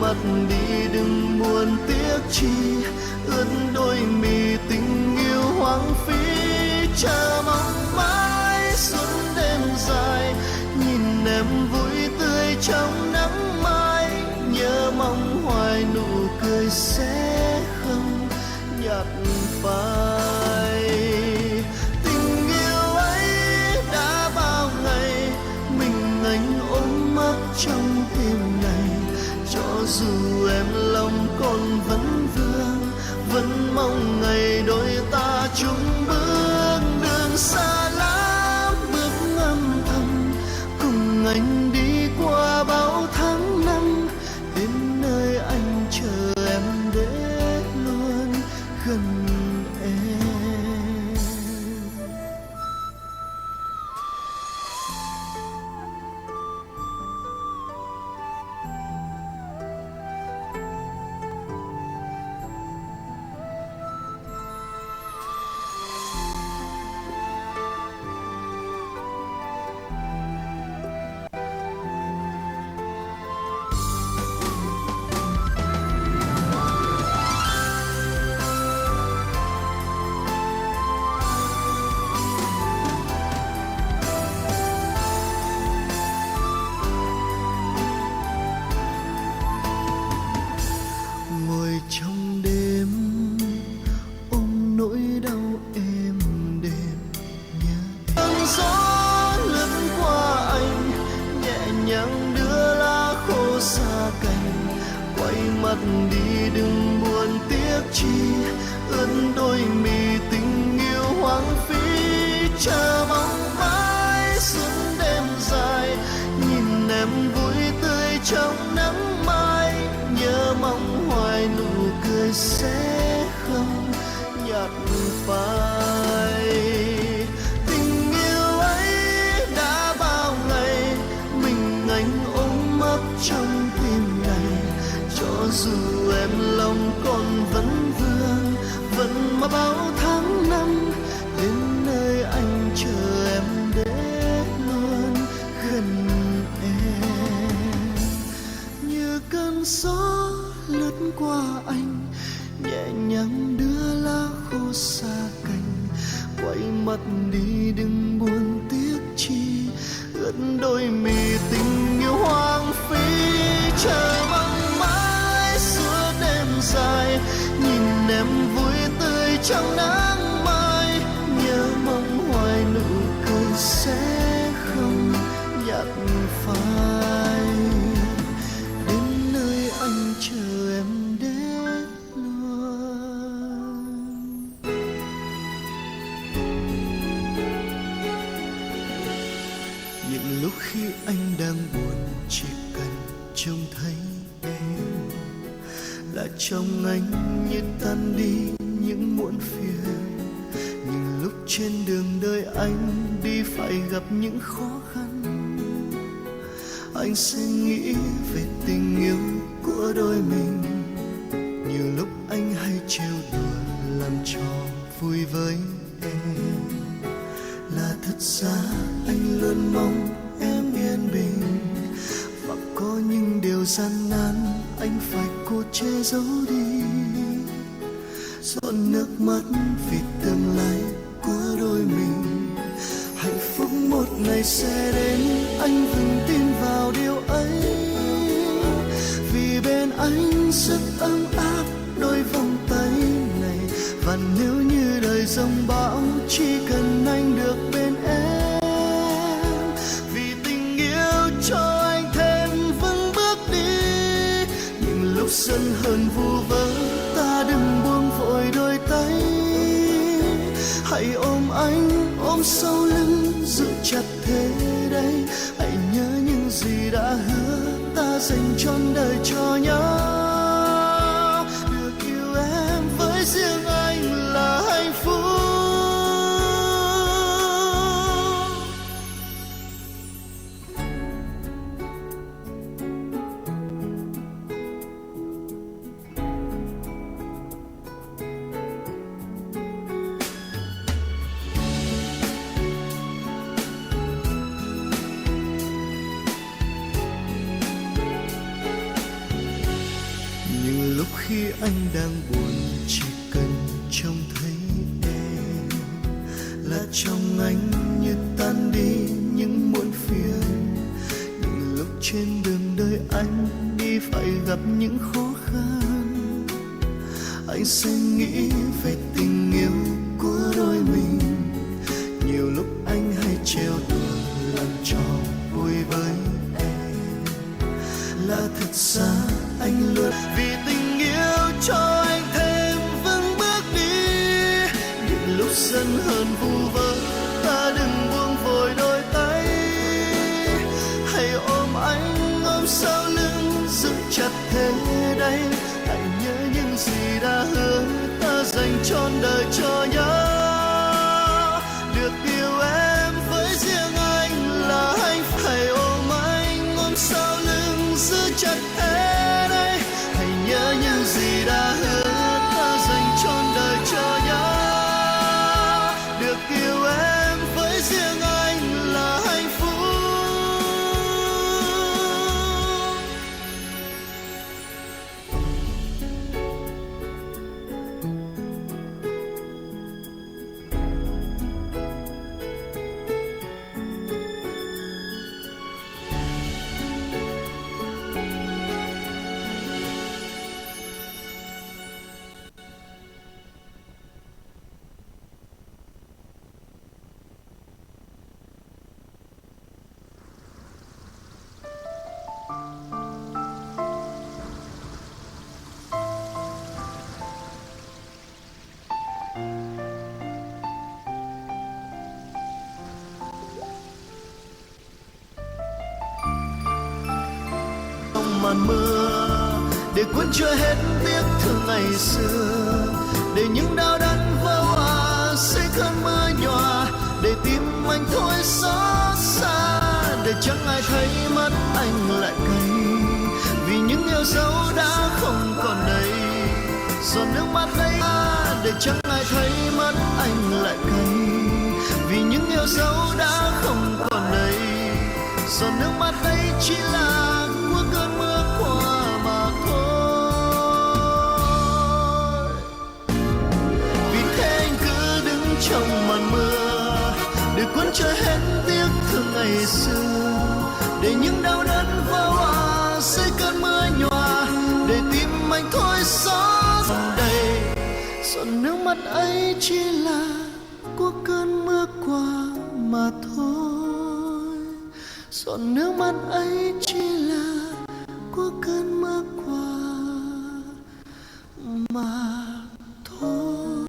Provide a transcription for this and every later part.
mất đi đừng buồn tiếc chi, ướt đôi mi tình yêu hoang phí. Chờ mong mãi suốt đêm dài, nhìn em vui tươi trong nắng mai, nhớ mong hoài nụ cười sẽ không nhạt phai. Tình yêu ấy đã bao ngày mình anh ôm mất trong tim này, cho dù em lòng còn vẫn vương, vẫn mong ngày đôi ta chung bước đường xa lắm, bước âm thầm cùng anh đi qua bao tháng năm, đến nơi anh chờ em để luôn gần em. Ngồi trong đêm ôm nỗi đau êm đềm nhớ em. Gió lướt qua anh nhẹ nhàng đưa lá khô xa cành, quay mặt đi đừng buồn tiếc chi, ướt đôi mi tình yêu hoang phí. Chờ mong mãi suốt đêm dài, nhìn em vui tươi trong nắng mai, nhớ mong hoài nụ cười sẽ không nhạt phai. Tình yêu ấy đã bao ngày mình anh ôm mất trong tim này, cho dù em lòng còn vẫn vương, vẫn mà bao tháng năm, đến nơi anh chờ em để luôn gần em. Như cơn gió lướt qua anh nhẹ nhàng đưa lá khô xa cành, quay mặt đi đừng buồn tiếc chi, ướt đôi mi tình yêu hoang phí. Chờ mong mãi suốt đêm dài, nhìn em vui tươi trong nắng mai, nhớ mong hoài nụ cười sẽ không nhạt phai, đến nơi anh chờ em đến luôn. Những lúc khi anh đang buồn chỉ cần trông thấy em, là trong anh như tan đi những muộn phiền. Những lúc trên đường đời anh đi phải gặp những khó khăn, anh sẽ nghĩ về tình yêu của đôi mình. Nhiều lúc anh hay trêu đùa làm trò vui với em, là thật ra anh luôn mong em yên bình, và có những điều gian nan anh phải cố che giấu đi. Giọt nước mắt vì tương lai của đôi mình, hạnh phúc một ngày sẽ đến, anh vững tin vào điều ấy. Vì bên anh rất ấm áp đôi vòng tay này, và nếu như đời giông bão chỉ cần anh được bên em. Vì tình yêu cho anh thêm vững bước đi, những lúc sân hờn vu vơ ta đừng buông vội đôi tay. Hãy ôm anh, ôm sau lưng, giữ chặt thế đây. Hãy nhớ những gì đã hứa ta dành trọn đời cho nhau. Được yêu em với riêng anh là hạnh phúc. anh đang buồn, chỉ cần trông thấy em là trong anh như tan đi những muộn phiền. Những lúc trên đường đời anh đi phải gặp những khó khăn, anh sẽ nghĩ về tình yêu của đôi mình. Nhiều lúc anh hay trêu đùa làm trò vui với em, là thật ra anh luôn vì tình yêu cho anh thêm vững bước đi. Những lúc giận hờn vu vơ ta đừng buông vội đôi tay, hãy ôm anh ôm sau lưng giữ chặt thế đây. Hãy nhớ những gì đã hứa ta dành trọn đời cho nhau. Được yêu em với riêng anh là hạnh phúc. Hãy ôm anh ôm sau lưng giữ chặt thế đây. Hãy nhớ những gì đã hứa ta dành trọn đời cho nhau. Được yêu em với riêng anh là hạnh phúc. Màn mưa để cuốn trôi hết tiếc thương ngày xưa, để những đau đớn vỡ hòa sẽ cơn mưa nhòa, để tim anh thôi xót xa, để chẳng ai thấy mắt anh lại cay vì những yêu dấu đã không còn đây. Giọt nước mắt ấy để chẳng ai thấy mắt anh lại cay vì những yêu dấu đã không còn đây. Giọt nước mắt ấy chỉ là của cơn mưa qua mà thôi. Vì thế anh cứ đứng trong màn mưa để cuốn trôi hết tiếc thương ngày xưa, để những đau đớn vỡ hòa dưới cơn mưa nhòa, để tim anh thôi xót đầy. Giọt nước mắt ấy chỉ là của cơn mưa qua mà thôi. Giọt nước mắt ấy chỉ là của cơn mưa qua mà thôi.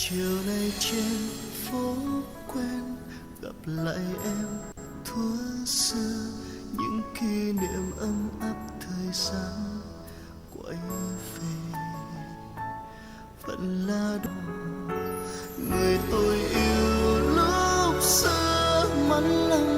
Chiều nay trên phố quen gặp lại em thuở xưa, những kỷ niệm ấm áp thời gian quay về. Vẫn là đó người tôi yêu lúc xưa, mắt lặng